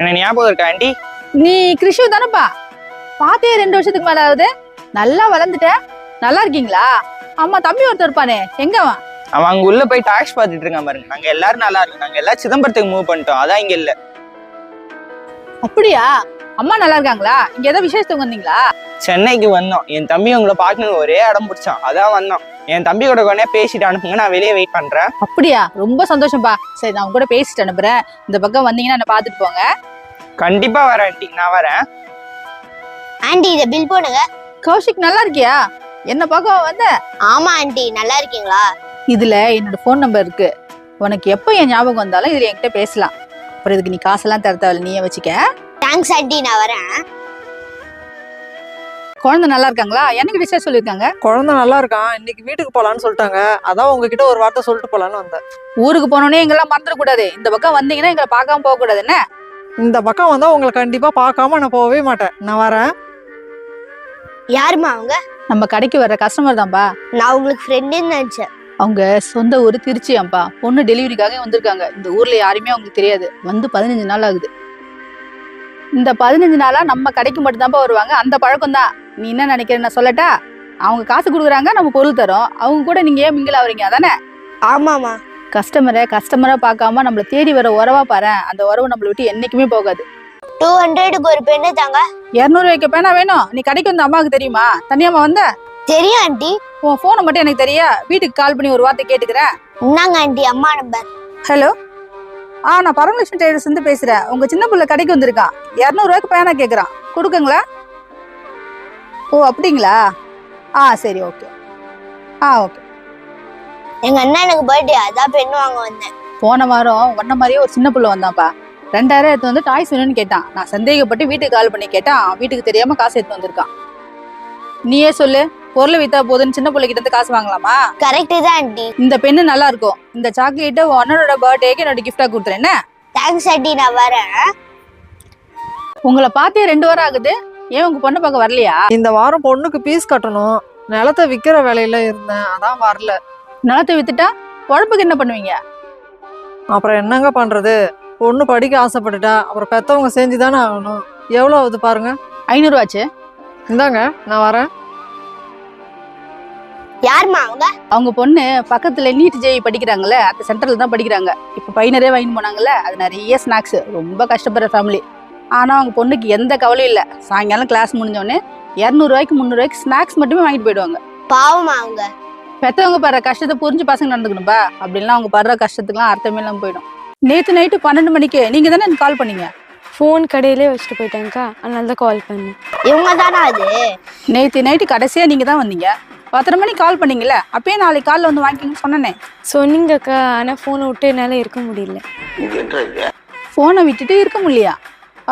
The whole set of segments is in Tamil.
என்ன ஞாபகம் இருக்கா ஆண்டி? நீ கிருஷு தானப்பா? பாத்தே 2 வருஷத்துக்கு மேல ஆகுது. நல்லா வளர்ந்துட்ட. நல்லா இருக்கீங்களா? அம்மா தம்பி ஒருத்தர் இருப்பானே, எங்க அவன்? அவன் அங்க உள்ள போய் டாக்ஸ் பாத்துட்டு இருக்கான் பாருங்க. நாங்க எல்லாரும் நல்லா இருக்கோம். நாங்க எல்லாம் சிதம்பரத்துக்கு மூவ் பண்ணிட்டோம். அதான் இங்க இல்ல. அப்படியா? அம்மா நல்லா இருக்காங்களா? இங்க ஏதோ விசேஷத்துக்கு வந்தீங்களா? சென்னைக்கு வந்தோம். என் தம்பி உங்களை பார்க்கணும் ஒரே அடம் பிடிச்சான். அதான் வந்தோம். என் தம்பி கூட உடனே பேசிட்டு அனுப்புங்க, நான் வெளியே வெயிட் பண்றேன். அப்படியா? ரொம்ப சந்தோஷம்ப்பா. சரி, நான் உங்க கூட பேசிட்டு அனுப்புறேன். இந்த பக்கம் வந்தீங்கன்னா என்ன பாத்துட்டு போங்க. கண்டிப்பா வரேன் ஆண்டி, நான் வரேன். ஆண்டி இத பில் போடுங்க. கௌஷிக் நல்லா இருக்கியா? என்ன பார்க்க வந்த? ஆமா ஆண்டி, நல்லா இருக்கீங்களா? இதுல என்னோட போன் நம்பர் இருக்கு. உனக்கு எப்போ என் ஞாபகம் வந்தாலும் இதுல என்கிட்ட பேசலாம். அப்புறம் இதுக்கு நீ காசெல்லாம் தர தேவையில்ல, நீயே வச்சுக்க. தேங்க்ஸ் ஆண்டி, நான் வரேன். குழந்தை நல்லா இருக்காங்களா? எனக்கு டிஸ்சார்ஜ் சொல்லியிருக்காங்க. குழந்தை நல்லா இருக்கான். இன்னைக்கு வீட்டுக்கு போலான்னு சொல்லிட்டாங்க. அதான் உங்ககிட்ட ஒரு வார்த்தை சொல்லிட்டு போலான்னு வந்தேன். ஊருக்கு போனோடனே எங்கெல்லாம் மறந்துடக்கூடாது. இந்த பக்கம் வந்தீங்கன்னா எங்களை பார்க்காம போக கூடாது. என்ன? இந்த பக்கம் வந்தா உங்களை கண்டிப்பா பார்க்காம நான் போகவே மாட்டேன். நான் வரேன். யாருமா அவங்க? நம்ம கடைக்கு வர்ற கஸ்டமர் தான்ப்பா. நான் உங்களுக்கு ஃப்ரெண்டுன்னு நினைச்சேன். அவங்க சொந்த ஊர் திருச்சியாம்பா. பொண்ணு டெலிவரிக்காக வந்திருக்காங்க. இந்த ஊர்ல யாருமே அவங்களுக்கு தெரியாது. வந்து 15 நாள் ஆகுது. இந்த 15 நாளா நம்ம கடைக்கு மட்டும்தான்ப்பா வருவாங்க. அந்த பழக்கம் தான். நீ என்ன நினைக்கிற நான் சொல்லட்டா? அவங்க காசு கொடுக்குறாங்க, நம்ம பொருள் தரோம். அவங்க கூட நீங்க ஏன் மிங்கில் ஆகுறீங்க? அதானே? ஆமாமா. கஸ்டமரா பார்க்காம நம்மள தேடி வர உறவா பாரு. அந்த உறவு நம்மளை விட்டு என்னைக்குமே போகாது. 200க்கு ஒரு பெண்ணு தாங்க. 200 ரூபாய்க்கு பேனா வேணும்? நீ கடைக்கு வந்த அம்மாவுக்கு தெரியுமா? தனியாமா வந்த? தெரியும் ஆண்டி. உன் போனை மட்டும் எனக்கு தெரியா? வீட்டுக்கு கால் பண்ணி ஒரு வார்த்தை கேட்டுக்கிறேன். இந்தாங்க ஆண்டி அம்மா நம்பர். ஹலோ, நான் பரமலட்சுமி டெய்லர்ஸ் இருந்து பேசுறேன். உங்க சின்ன பிள்ளை கடைக்கு வந்திருக்கான். 200 ரூபாய்க்கு பேனா கேட்கறான். கொடுக்குங்களா? ஓ அப்படிங்களா? சரி, ஓகே. ஓகே. எங்க அண்ணனுக்கு பர்த்டே, அதான் பெண்ணு வாங்க வந்தேன். போன வாரம் வண்ண மாதிரியே ஒரு சின்ன பிள்ளை வந்தான்ப்பா. 2000 எடுத்து வந்து டாய்ஸ் வேணும்னு கேட்டான். நான் சந்தேகப்பட்டு வீட்டுக்கு கால் பண்ணி கேட்டான். வீட்டுக்கு தெரியாம காசு எடுத்து வந்திருக்கான். நீயே சொல்லு, பொருளை வித்தா போதுன்னு சின்ன பிள்ளைகிட்ட இருந்து காசு வாங்கலாமா? கரெக்ட் தான் ஆண்டி. இந்த பெண்ணு நல்லா இருக்கும். இந்த சாக்லேட்டை அண்ணனோட பர்த்டேக்கு என்னோட கிஃப்டா கொடுத்துறேன். என்ன? தேங்க்ஸ் ஆண்டி, நான் வரேன். உங்களை பார்த்தே 2 வாரம் ஆகுது. ஏன் உங்க பொண்ணை பார்க்க வரலையா? இந்த வாரம் பொண்ணுக்கு பீஸ் கட்டணும். நிலத்தை விக்கிற வேலையில இருந்தேன், அதான் வரல. நிலத்தை வித்துட்டா உழப்புக்கு என்ன பண்ணுவீங்க? அப்புறம் என்னங்க பண்றது? பொண்ணு படிக்க ஆசைப்பட்டுட்டா, அப்புறம் பெத்தவங்க செஞ்சுதானே ஆகணும். எவ்வளவு ஆகுது பாருங்க. 500 ஆச்சு. இந்தாங்க, நான் வரேன். யாருமா அவங்க? அவங்க பொண்ணு பக்கத்துல நீட் ஜெய் படிக்கிறாங்கல்ல, அந்த சென்டர்ல தான் படிக்கிறாங்க. இப்ப பையனரே வாங்கிட்டு போனாங்கல்ல, அது நிறைய ஸ்நாக்ஸ். ரொம்ப கஷ்டப்படுற ஃபேமிலி. ஆனா அவங்க பொண்ணுக்கு எந்த கவலையும் இல்லை. சாயங்காலம் கிளாஸ் முடிஞ்சோடனே 200 ரூபாய்க்கு 300 ரூபாய்க்கு ஸ்நாக்ஸ் மட்டுமே வாங்கிட்டு போயிடுவாங்க. பாவமா அவங்க? பெத்தவங்க படுற கஷ்டத்தை புரிஞ்சு பசங்க நடந்துக்கணும்பா. அப்படின்லாம் அவங்க படுற கஷ்டத்துக்குலாம் அர்த்தமே இல்லாம போயிடும். நேற்று நைட்டு 12 மணிக்கு நீங்க தானே எனக்கு கால் பண்ணீங்க? ஃபோன் கடையிலே வச்சுட்டு போயிட்டாங்கக்கா, அதனால தான் கால் பண்ணேன். இவங்க தானா அது? நேற்று நைட்டு கடைசியா நீங்க தான் வந்தீங்க. 10 மணிக்கு கால் பண்ணீங்களே, அப்பயே நாளைக்கு காலில் வந்து வாங்கிக்கணும்னு சொன்னேனே. சொன்னீங்கக்கா, ஆனால் ஃபோனை விட்டு என்னால் இருக்க முடியல. ஃபோனை விட்டுட்டு இருக்க முடியலையா?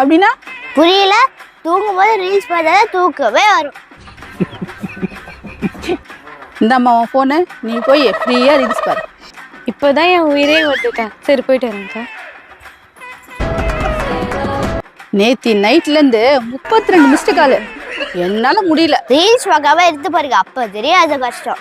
அப்படின்னா புரியல. தூங்கும்போது ரீல்ஸ் பார்த்தா தூக்கவே வரும். இந்தாம்மா உன் ஃபோனு, நீ போய் ஃப்ரீயா ரீல்ஸ் பாரு. இப்போதான் என் உயிரே வருதுக்கா. சரி, போயிட்டு வரேன்க்கா. நேத்தி நைட்ல இருந்து 32 மிஸ்டு கால். என்னால முடியல. ரீல்ஸ் பார்க்காம எடுத்து பாருங்க, அப்ப தெரியாத கஷ்டம்.